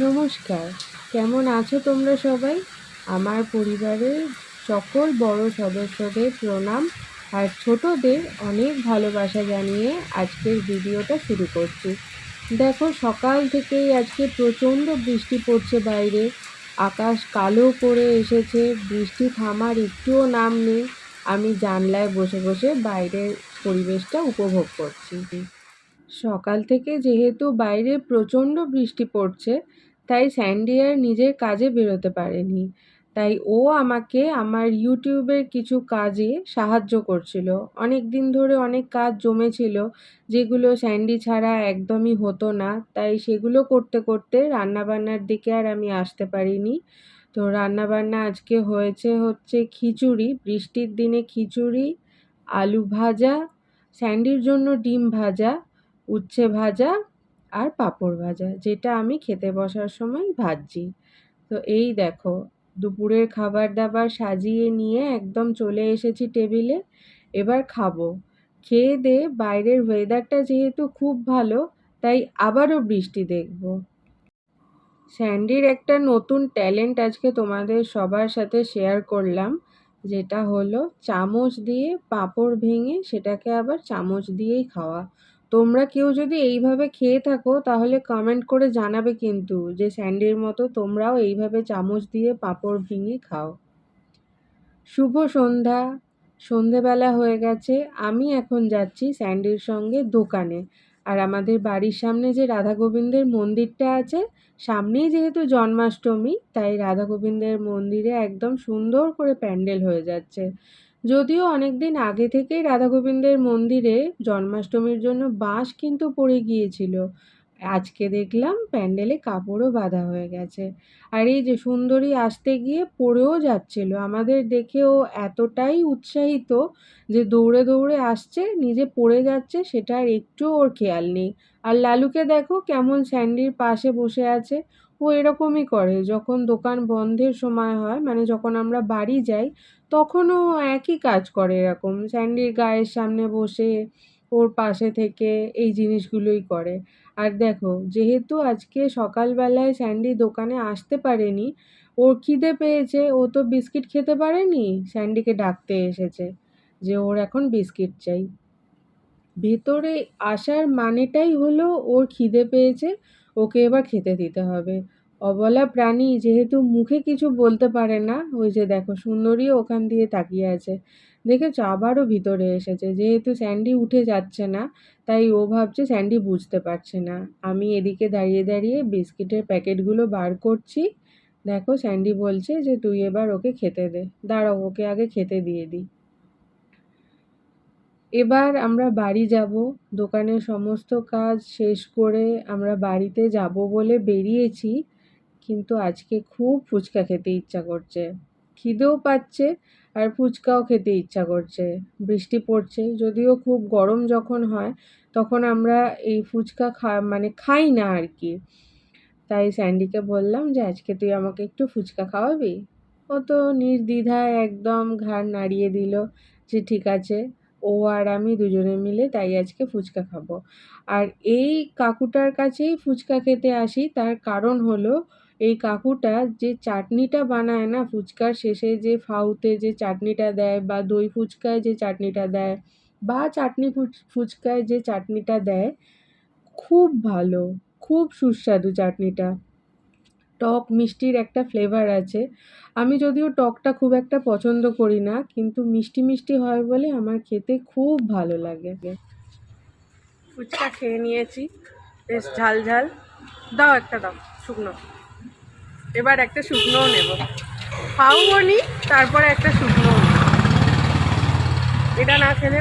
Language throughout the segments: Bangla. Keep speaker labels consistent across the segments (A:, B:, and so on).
A: নমস্কার, কেমন আছো তোমরা সবাই? আমার পরিবারের সকল বড় সদস্যদের প্রণাম আর ছোটদের অনেক ভালোবাসা জানিয়ে আজকের ভিডিওটা শুরু করছি। দেখো, সকাল থেকেই আজকে প্রচণ্ড বৃষ্টি পড়ছে বাইরে। আকাশ কালো করে এসেছে, বৃষ্টি থামার একটুও নাম নেই। আমি জানলায় বসে বসে বাইরের পরিবেশটা উপভোগ করছি। সকাল থেকে যেহেতু বাইরে প্রচণ্ড বৃষ্টি পড়ছে, তাই স্যান্ডি আর নিজের কাজে বেরোতে পারেনি। তাই ও আমাকে আমার ইউটিউবের কিছু কাজে সাহায্য করছিল। অনেক দিন ধরে অনেক কাজ জমেছিল, যেগুলো স্যান্ডি ছাড়া একদমই হতো না। তাই সেগুলো করতে করতে রান্নাবান্নার দিকে আর আমি আসতে পারিনি। তো রান্নাবান্না আজকে হচ্ছে খিচুড়ি। বৃষ্টির দিনে খিচুড়ি, আলু ভাজা, স্যান্ডির জন্য ডিম ভাজা, উচ্ছে ভাজা আর পাঁপড় ভাজা, যেটা আমি খেতে বসার সময় ভাজছি। তো এই দেখো, দুপুরের খাবার দাবার সাজিয়ে নিয়ে একদম চলে এসেছি টেবিলে। এবার খাবো। খেয়ে দিয়ে বাইরের ওয়েদারটা যেহেতু খুব ভালো, তাই আবারও বৃষ্টি দেখব। স্যান্ডির একটা নতুন ট্যালেন্ট আজকে তোমাদের সবার সাথে শেয়ার করলাম, যেটা হলো চামচ দিয়ে পাঁপড় ভেঙে সেটাকে আবার চামচ দিয়েই খাওয়া। তোমরা কেউ যদি এইভাবে খেয়ে থাকো তাহলে কমেন্ট করে জানাবে কিন্তু, যে স্যান্ডির মতো তোমরাও এইভাবে চামচ দিয়ে পাঁপড় ভেঙে খাও। শুভ সন্ধ্যা। সন্ধেবেলা হয়ে গেছে। আমি এখন যাচ্ছি স্যান্ডির সঙ্গে দোকানে। আর আমাদের বাড়ির সামনে যে রাধা গোবিন্দের মন্দিরটা আছে, সামনেই যেহেতু জন্মাষ্টমী, তাই রাধা গোবিন্দের মন্দিরে একদম সুন্দর করে প্যান্ডেল হয়ে যাচ্ছে। যদিও অনেক দিন আগে থেকেই রাধা গোবিন্দের মন্দিরে জন্মাষ্টমীর জন্য বাঁশ কিন্তু পড়ে গিয়েছিল। আজকে দেখলাম প্যান্ডেলে কাপড়ও বাঁধা হয়ে গেছে। আর এই যে সুন্দরী আসতে গিয়ে পড়েও যাচ্ছিল, আমাদের দেখে ও এতটাই উৎসাহিত যে দৌড়ে দৌড়ে আসছে, নিজে পড়ে যাচ্ছে সেটা আর একটু ওর খেয়াল নেই। আর লালুকে দেখো কেমন স্যান্ডির পাশে বসে আছে। ও এরকমই করে যখন দোকান বন্ধের সময় হয়, মানে যখন আমরা বাড়ি যাই, তখনও একই কাজ করে। এরকম স্যান্ডির গায়ের সামনে বসে ওর পাশে থেকে এই জিনিসগুলোই করে। আর দেখো, যেহেতু আজকে সকালবেলায় স্যান্ডি দোকানে আসতে পারেনি, ওর খিদে পেয়েছে, ও তো বিস্কিট খেতে পারেনি, স্যান্ডিকে ডাকতে এসেছে যে ওর এখন বিস্কিট চাই। ভেতরে আসার মানেটাই হলো ওর খিদে পেয়েছে, ওকে এবার খেতে দিতে হবে। অবলা প্রাণী যেহেতু মুখে কিছু বলতে পারে না, ওই যে দেখো সুন্দরীও ওখান দিয়ে তাকিয়ে আছে। দেখেছো, আবারও ভিতরে এসেছে। যেহেতু স্যান্ডি উঠে যাচ্ছে না, তাই ও ভাবছে স্যান্ডি বুঝতে পারছে না। আমি এদিকে দাঁড়িয়ে দাঁড়িয়ে বিস্কিটের প্যাকেটগুলো বার করছি। দেখো, স্যান্ডি বলছে যে তুই এবার ওকে খেতে দে। দাঁড়াও, ওকে আগে খেতে দিয়ে দিই। এবার আমরা বাড়ি যাব। দোকানের সমস্ত কাজ শেষ করে আমরা বাড়িতে যাব বলে বেরিয়েছি, কিন্তু আজকে খুব ফুচকা খেতে ইচ্ছা করছে। খিদেও পাচ্ছে আর ফুচকাও খেতে ইচ্ছা করছে। বৃষ্টি পড়ছে, যদিও খুব গরম যখন হয় তখন আমরা এই ফুচকা খাই না আর কি। তাই স্যান্ডিকে বললাম যে আজকে তুই আমাকে একটু ফুচকা খাওয়াবি। ও তো নির্দ্বিধায় একদম ঘাড় নাড়িয়ে দিল যে ঠিক আছে। ও আর আমি দুজনে মিলে তাই আজকে ফুচকা খাবো। আর এই কাকুটার কাছেই ফুচকা খেতে আসি, তার কারণ হলো এই কাকুটা যে চাটনিটা বানায় না, ফুচকার শেষে যে ফাউতে যে চাটনিটা দেয়, বা দই ফুচকায় যে চাটনিটা দেয়, বা চাটনি ফুচকায় যে চাটনিটা দেয়, খুব ভালো, খুব সুস্বাদু চাটনিটা। টক মিষ্টির একটা ফ্লেভার আছে। আমি যদিও টকটা খুব একটা পছন্দ করি না, কিন্তু মিষ্টি মিষ্টি হয় বলে আমার খেতে খুব ভালো লাগে। ফুচকা খেয়ে নিয়েছি, বেশ ঝাল ঝাল। দাও একটা, দাও শুকনো। এবার একটা শুকনোও নেব, খাওয়াবো নি, তারপরে একটা শুকনোও নেব। এটা না খেলে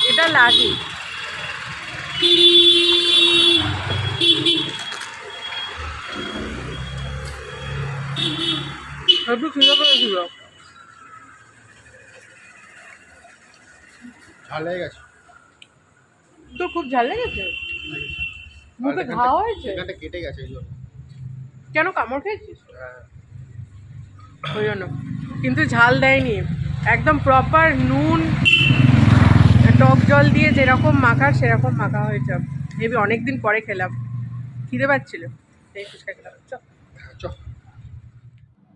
A: এটা লাগে। একটু খিদে পেয়েছিল।
B: ঝাল লেগে গেছে
A: তো খুব ঝাল লেগেছে, মুখে ঘা হয়েছে,
B: এখানটা কেটে গেছে।
A: কেন কামড় খেয়েছিস? ওই জন্য। কিন্তু ঝাল দেয়নি, একদম প্রপার নুন টক জল দিয়ে যেরকম মাখা সেরকম মাখা হয়েছে। হেবি, অনেকদিন পরে খেলাম।
B: খিদে পাচ্ছিল এই ফুচকা খেলাম।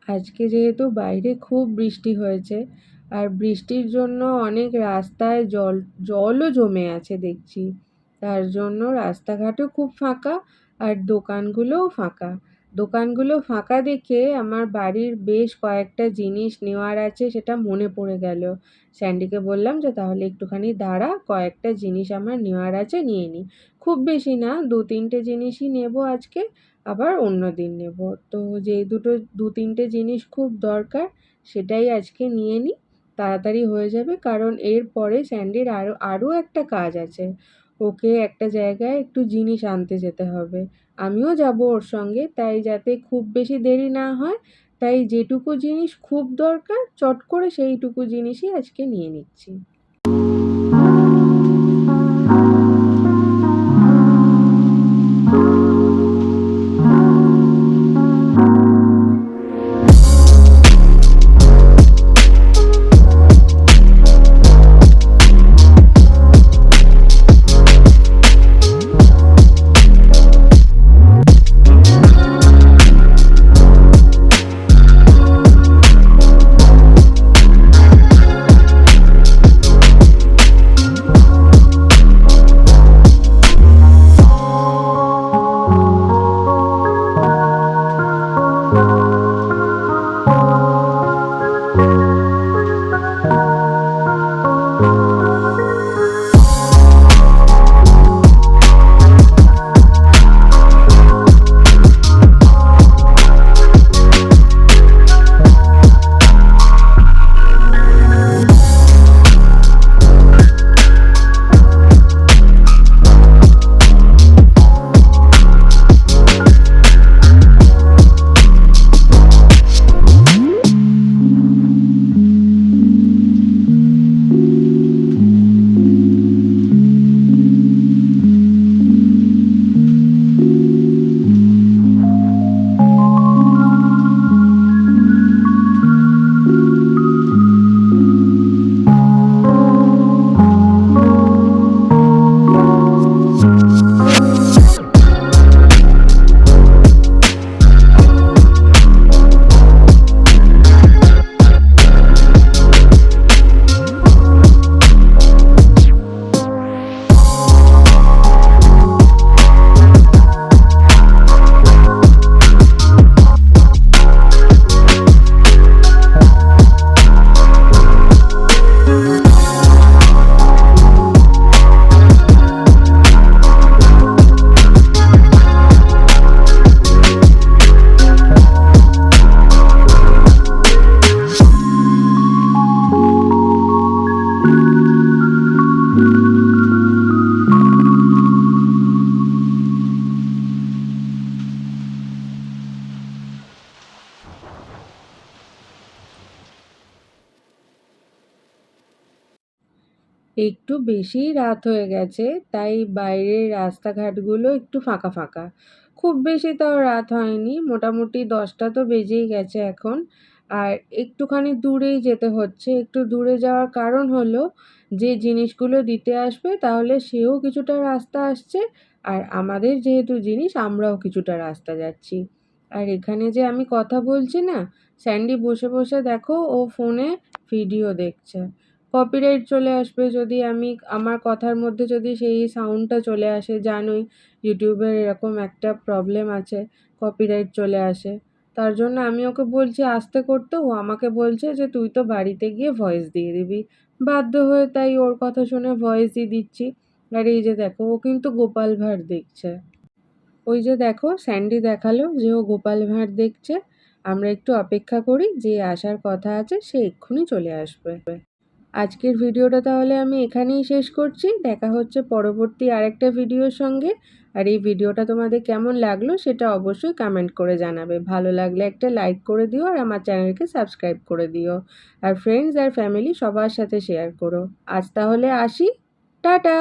A: আজকে যেহেতু বাইরে খুব বৃষ্টি হয়েছে আর বৃষ্টির জন্য অনেক রাস্তায় জলও জমে আছে দেখছি, তার জন্য রাস্তাঘাটও খুব ফাঁকা আর দোকানগুলোও ফাঁকা। দোকানগুলো ফাঁকা দেখে আমার বাড়ির বেশ কয়েকটা জিনিস নেওয়ার আছে, সেটা মনে পড়ে গেল। স্যান্ডিকে বললাম যে তাহলে একটুখানি দাঁড়া, কয়েকটা জিনিস আমার নেওয়ার আছে, নিয়ে নিই। খুব বেশি না, 2-3টে জিনিসই নেব আজকে, আবার অন্য দিন নেব। তো যেই 2-3টে জিনিস খুব দরকার সেটাই আজকে নিয়ে নিই, তাড়াতাড়ি হয়ে যাবে। কারণ এরপরে স্যান্ডির আরও একটা কাজ আছে, ওকে একটা জায়গায় একটু জিনিস আনতে যেতে হবে। আমিও যাব ওর সঙ্গে, তাই যাতে খুব বেশি দেরি না হয়, তাই যেটুকু জিনিস খুব দরকার চট করে সেইটুকু জিনিসই আজকে নিয়ে নিচ্ছি। একটু বেশিই রাত হয়ে গেছে, তাই বাইরের রাস্তাঘাটগুলো একটু ফাঁকা ফাঁকা। খুব বেশি তাও রাত হয়নি, মোটামুটি 10টা তো বেজেই গেছে এখন। আর একটুখানি দূরেই যেতে হচ্ছে। একটু দূরে যাওয়ার কারণ হলো, যে জিনিসগুলো দিতে আসবে তাহলে সেও কিছুটা রাস্তা আসছে, আর আমাদের যেহেতু জিনিস আমরাও কিছুটা রাস্তা যাচ্ছি। আর এখানে যে আমি কথা বলছি না, স্যান্ডি বসে বসে দেখো ও ফোনে ভিডিও দেখছে। কপিরাইট চলে আসবে যদি আমার কথার মধ্যে যদি সেই সাউন্ডটা চলে আসে, জানোই ইউটিউবের এরকম একটা প্রবলেম আছে, কপিরাইট চলে আসে। তার জন্য আমি ওকে বলছি আস্তে করতে, ও আমাকে বলছে যে তুই তো বাড়িতে গিয়ে ভয়েস দিয়ে দিবি। বাধ্য হয়ে তাই ওর কথা শুনে ভয়েসই দিচ্ছি। আর এই যে দেখো, ও কিন্তু গোপাল ভাঁড় দেখছে। ওই যে দেখো স্যান্ডি দেখালো যে ও গোপাল ভাঁড় দেখছে। আমরা একটু অপেক্ষা করি, যে আসার কথা আছে সে এক্ষুনি চলে আসবে। আজকের ভিডিওটা তাহলে আমি এখানেই শেষ করছি। দেখা হচ্ছে পরবর্তী আরেকটা ভিডিওর সঙ্গে। আর এই ভিডিওটা তোমাদের কেমন লাগলো সেটা অবশ্যই কমেন্ট করে জানাবে। ভালো লাগলে একটা লাইক করে দিও আর আমার চ্যানেলকে সাবস্ক্রাইব করে দিও। আর ফ্রেন্ডস আর ফ্যামিলি সবার সাথে শেয়ার করো। আজ তাহলে আসি, টাটা।